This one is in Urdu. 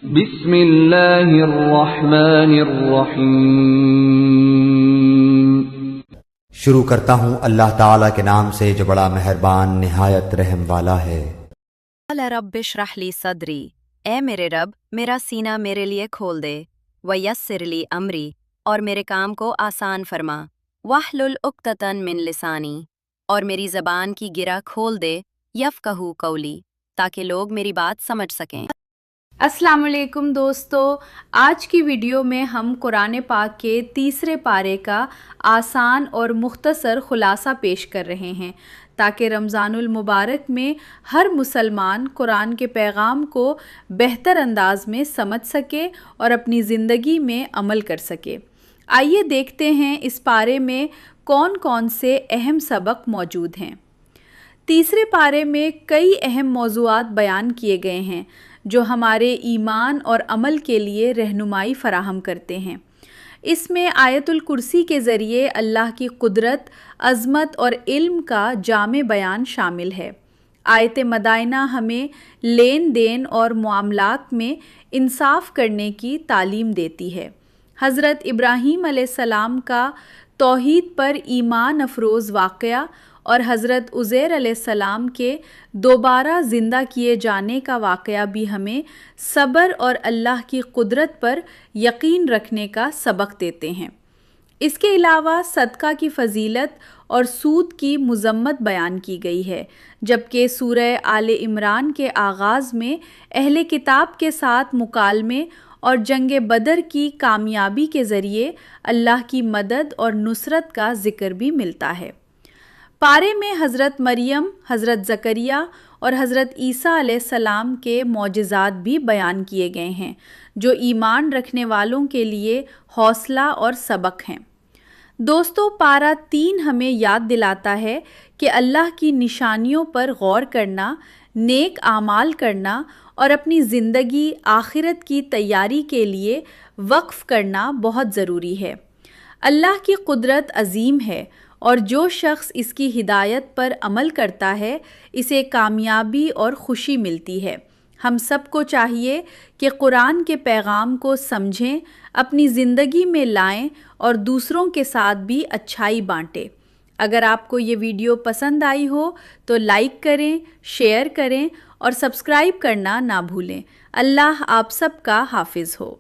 بسم اللہ الرحمن الرحیم۔ شروع کرتا ہوں اللہ تعالیٰ کے نام سے جو بڑا مہربان نہایت رحم والا ہے۔ قال رب اشرح لی صدری، اے میرے رب میرا سینہ میرے لیے کھول دے، ویسر لی امری، اور میرے کام کو آسان فرما، واحلل عقدۃ من لسانی، اور میری زبان کی گرہ کھول دے، یفقہوا قولی، تاکہ لوگ میری بات سمجھ سکیں۔ السلام علیکم دوستو، آج کی ویڈیو میں ہم قرآن پاک کے تیسرے پارے کا آسان اور مختصر خلاصہ پیش کر رہے ہیں تاکہ رمضان المبارک میں ہر مسلمان قرآن کے پیغام کو بہتر انداز میں سمجھ سکے اور اپنی زندگی میں عمل کر سکے۔ آئیے دیکھتے ہیں اس پارے میں کون کون سے اہم سبق موجود ہیں۔ تیسرے پارے میں کئی اہم موضوعات بیان کیے گئے ہیں جو ہمارے ایمان اور عمل کے لیے رہنمائی فراہم کرتے ہیں۔ اس میں آیت الکرسی کے ذریعے اللہ کی قدرت، عظمت اور علم کا جامع بیان شامل ہے۔ آیت مدائنہ ہمیں لین دین اور معاملات میں انصاف کرنے کی تعلیم دیتی ہے۔ حضرت ابراہیم علیہ السلام کا توحید پر ایمان افروز واقعہ اور حضرت عزیر علیہ السلام کے دوبارہ زندہ کیے جانے کا واقعہ بھی ہمیں صبر اور اللہ کی قدرت پر یقین رکھنے کا سبق دیتے ہیں۔ اس کے علاوہ صدقہ کی فضیلت اور سود کی مذمت بیان کی گئی ہے، جبکہ سورہ آل عمران کے آغاز میں اہل کتاب کے ساتھ مکالمے اور جنگ بدر کی کامیابی کے ذریعے اللہ کی مدد اور نصرت کا ذکر بھی ملتا ہے۔ پارے میں حضرت مریم، حضرت زکریا اور حضرت عیسیٰ علیہ السلام کے معجزات بھی بیان کیے گئے ہیں جو ایمان رکھنے والوں کے لیے حوصلہ اور سبق ہیں۔ دوستو، پارہ 3 ہمیں یاد دلاتا ہے کہ اللہ کی نشانیوں پر غور کرنا، نیک اعمال کرنا اور اپنی زندگی آخرت کی تیاری کے لیے وقف کرنا بہت ضروری ہے۔ اللہ کی قدرت عظیم ہے اور جو شخص اس کی ہدایت پر عمل کرتا ہے اسے کامیابی اور خوشی ملتی ہے۔ ہم سب کو چاہیے کہ قرآن کے پیغام کو سمجھیں، اپنی زندگی میں لائیں اور دوسروں کے ساتھ بھی اچھائی بانٹیں۔ اگر آپ کو یہ ویڈیو پسند آئی ہو تو لائک کریں، شیئر کریں اور سبسکرائب کرنا نہ بھولیں۔ اللہ آپ سب کا حافظ ہو۔